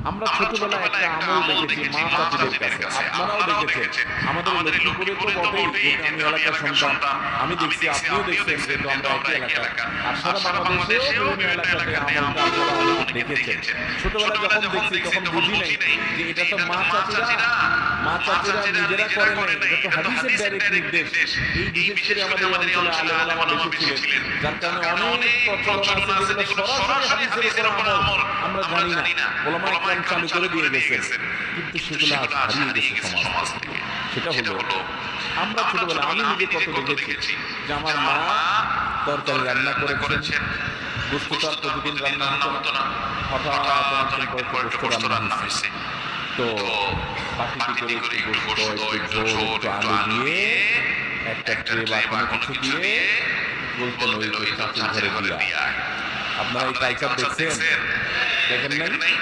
আমরা ছোটবেলায় একটা আমল দেখেছি মা চাচিদের কাছে, আপনারাও দেখেছেন। আমাদের লক্ষ্মীপুরে তো বটেই, যেহেতু আমি এলাকার সন্তান, আমি দেখছি, আপনিও দেখছেন, যেহেতু আমরা একই এলাকা। আর সারা বাংলাদেশেও বিভিন্ন এলাকাতে আমলটা আপনারা অনেকে দেখেছেন। ছোটবেলায় যখন দেখছি তখন বুঝি নাই যে এটা তো মা চাচিরা নিজেরা করেন নাই, এটা তো হাদিসের ডাইরেক্ট নির্দেশ। এই বিশেষ করে আমাদের এই অঞ্চলে আলেম-ওলামা বেশি ছিলেন, যার কারণে অনেক প্রচলন আছে যেগুলো সরাসরি হাদিসের উপর আমল আমরা জানি না, ওলামায়ে কেরাম চালু করে দিয়ে গেছেন। কিন্তু সেগুলো আজ হারিয়ে গেছে সমাজ থেকে। সেটা হলো, আমরা ছোটবেলায়, আমি নিজে কত দেখেছি যে আমার মা তরকারি রান্না করেছেন, গোশত তো আর প্রতিদিন রান্না হতো না, হঠাৎ অনেকদিন পর একটু গোশত রান্না হয়েছে, তো বাটিতে করে একটু গোশত, একটু ঝোল, একটু আলু দিয়ে একটা ট্রে বা কোনো কিছু দিয়ে বলতেন ওই চাচির ঘরে দিয়া। আপনারা এই কালচার দেখছেন? দেখেন নাই?